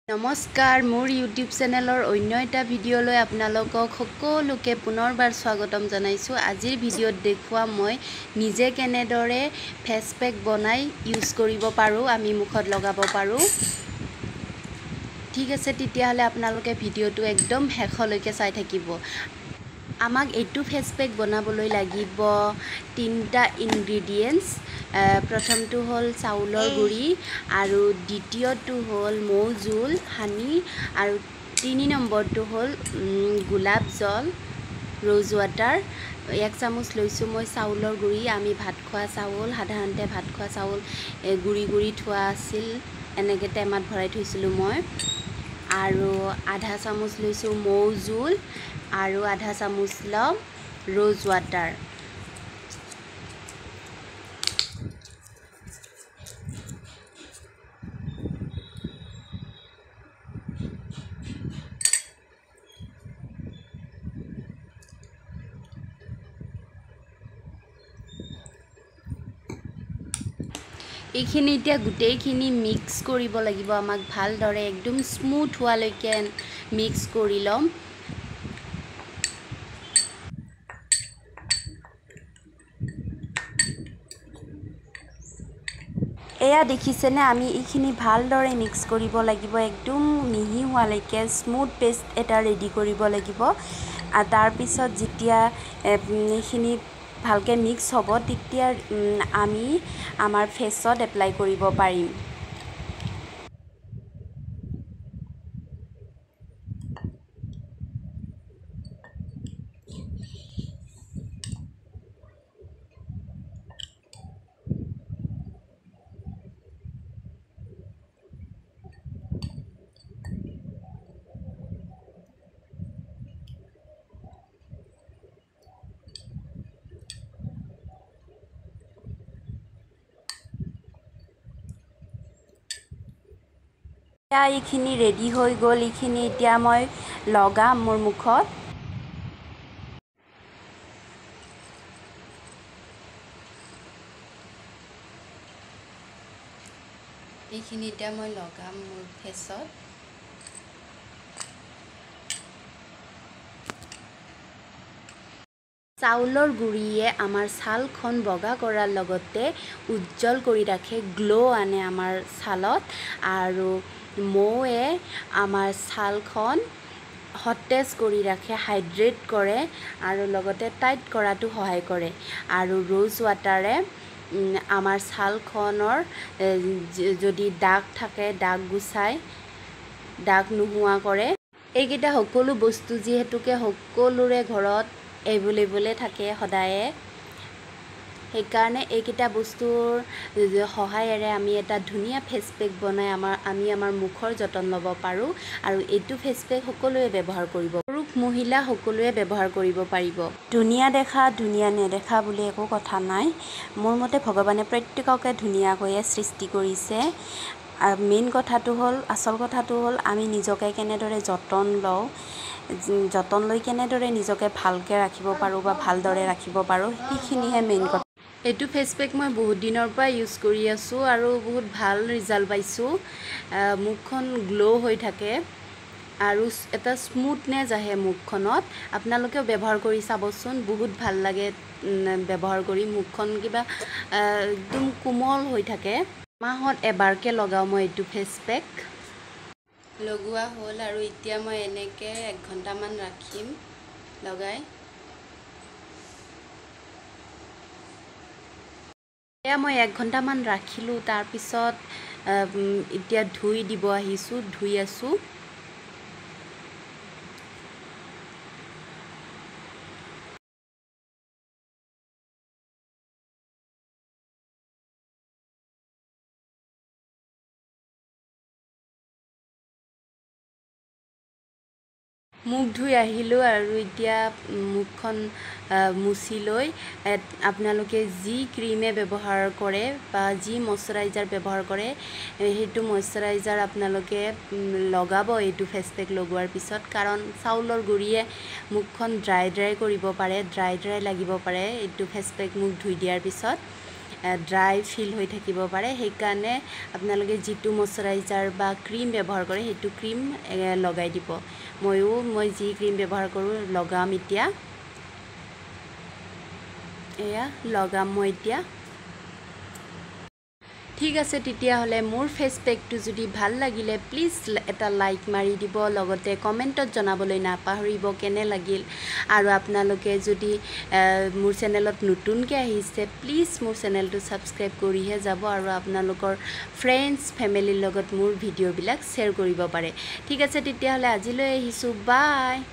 নমস্কাৰ মোৰ ইউটিউব চেনেলৰ অন্য এটা ভিডিঅ'লৈ আপোনালোকক সকলোকে পুনৰবাৰ স্বাগতম জনাইছোঁ। আজিৰ ভিডিঅ'ত দেখুৱাম মই নিজে কেনেদৰে ফেচ পেক বনাই ইউজ কৰিব পাৰোঁ, আমি মুখত লগাব পাৰোঁ। ঠিক আছে, তেতিয়াহ'লে আপোনালোকে ভিডিঅ'টো একদম শেষলৈকে চাই থাকিব। আমাক এইটো ফেচ পেক বনাবলৈ লাগিব 3টা ইনগ্ৰেডিয়েণ্টছ। প্ৰথমটো হ'ল চাউলৰ গুড়ি আৰু দ্বিতীয়টো হ'ল মৌ জোল হানি আৰু 3 নম্বৰটো হ'ল গোলাপ জল ৰ'জ ৱাটাৰ। 1 চামুচ লৈছোঁ মই চাউলৰ গুড়ি। আমি ভাত খোৱা চাউল, সাধাৰণতে ভাত খোৱা চাউল গুড়ি থোৱা আছিল, এনেকৈ টেমাত ভৰাই থৈছিলোঁ মই। আৰু আধা চামুচ লৈছোঁ মৌ জোল আৰু আধা চামুচ লম ৰ'জ ৱাটাৰ। এইখিনি এতিয়া গোটেইখিনি মিক্স কৰিব লাগিব, আমাক ভালদৰে একদম স্মুথ হোৱালৈকে মিক্স কৰি ল'ম। এয়া দেখিছেনে, আমি এইখিনি ভালদৰে মিক্স কৰিব লাগিব, একদম মিহি হোৱালৈকে স্মুথ পেষ্ট এটা ৰেডি কৰিব লাগিব। আৰু তাৰপিছত যেতিয়া এইখিনি ভালকৈ মিক্স হ'ব, তেতিয়া আমি আমাৰ ফেচত এপ্লাই কৰিব পাৰিম। এইখিনি ৰেডি হৈ গ'ল। এইখিনি এতিয়া মই লগাম মোৰ মুখত। এইখিনি এতিয়া মই লগাম মোৰ ফেচত। চাউলৰ গুড়িয়ে আমাৰ ছালখন বগা কৰাৰ লগতে উজ্জ্বল কৰি ৰাখে, গ্ল' আনে আমাৰ ছালত। আৰু মৌৱে আমাৰ ছালখন সতেজ কৰি ৰাখে, হাইড্ৰেট কৰে আৰু লগতে টাইট কৰাটো সহায় কৰে। আৰু ৰ'জ ৱাটাৰে আমাৰ ছালখনৰ যদি দাগ থাকে দাগ গুচাই, দাগ নোহোৱা কৰে। এইকেইটা সকলো বস্তু যিহেতুকে সকলোৰে ঘৰত এভেইলেবলে থাকে সদায়ে, সেইকাৰণে এইকেইটা বস্তুৰ সহায়েৰে আমি এটা ধুনীয়া ফেচ পেক বনাই আমি আমাৰ মুখৰ যতন ল'ব পাৰোঁ। আৰু এইটো ফেচ পেক সকলোৱে ব্যৱহাৰ কৰিব, পুৰুষ মহিলা সকলোৱে ব্যৱহাৰ কৰিব পাৰিব। ধুনীয়া দেখা ধুনীয়া নেদেখা বুলি একো কথা নাই। মোৰ মতে ভগৱানে প্ৰত্যেককে ধুনীয়াকৈয়ে সৃষ্টি কৰিছে। মেইন কথাটো হ'ল, আচল কথাটো হ'ল আমি নিজকে কেনেদৰে যতন লওঁ, যতন লৈ কেনেদৰে নিজকে ভালকৈ ৰাখিব পাৰোঁ বা ভালদৰে ৰাখিব পাৰোঁ, সেইখিনিহে মেইন কথা। এইটো ফেচ পেক মই বহুত দিনৰ পৰা ইউজ কৰি আছোঁ আৰু বহুত ভাল ৰিজাল্ট পাইছোঁ। মুখখন গ্ল' হৈ থাকে আৰু এটা স্মুথনেছ আহে মুখখনত। আপোনালোকেও ব্যৱহাৰ কৰি চাবচোন, বহুত ভাল লাগে ব্যৱহাৰ কৰি। মুখখন কিবা একদম কোমল হৈ থাকে। মাহত এবাৰকৈ লগাওঁ মই এইটো ফেচ পেক। লগোৱা হ'ল আৰু এতিয়া মই এনেকৈ 1 ঘণ্টামান ৰাখিম লগাই। এয়া মই 1 ঘণ্টামান ৰাখিলোঁ, তাৰপিছত এতিয়া ধুই দিব আহিছোঁ, ধুই আছোঁ। মুখ ধুই আহিলোঁ আৰু এতিয়া মুখখন মুচি লৈ আপোনালোকে যি ক্ৰীমে ব্যৱহাৰ কৰে বা যি মইশ্চাৰাইজাৰ ব্যৱহাৰ কৰে, সেইটো মইশ্চাৰাইজাৰ আপোনালোকে লগাব এইটো ফেচ পেক লগোৱাৰ পিছত। কাৰণ চাউলৰ গুড়িয়ে মুখখন ড্ৰাই কৰিব পাৰে, ড্ৰাই লাগিব পাৰে এইটো ফেচ পেক মুখ ধুই দিয়াৰ পিছত। ড্ৰাই ফিল হৈ থাকিব পাৰে সেইকাৰণে আপোনালোকে যিটো ময়শ্চাৰাইজাৰ বা ক্ৰীম ব্যৱহাৰ কৰে সেইটো ক্ৰীম লগাই দিব মই যি ক্ৰীম ব্যৱহাৰ কৰোঁ লগাম এতিয়া এয়া লগাম মই এতিয়া ঠিক আছে তেতিয়াহ'লে মোৰ ফেচ পেকটো যদি ভাল লাগিলে প্লিজ এটা লাইক মাৰি দিব লগতে কমেণ্টত জনাবলৈ নাপাহৰিব কেনে লাগিল আৰু আপোনালোকে যদি মোৰ চেনেলত নতুনকৈ আহিছে প্লিজ মোৰ চেনেলটো ছাবস্ক্ৰাইব কৰিহে যাব আৰু আপোনালোকৰ ফ্ৰেণ্ডছ ফেমিলিৰ লগত মোৰ ভিডিঅ'বিলাক শ্বেয়াৰ কৰিব পাৰে ঠিক আছে তেতিয়াহ'লে আজিলৈ আহিছোঁ বাই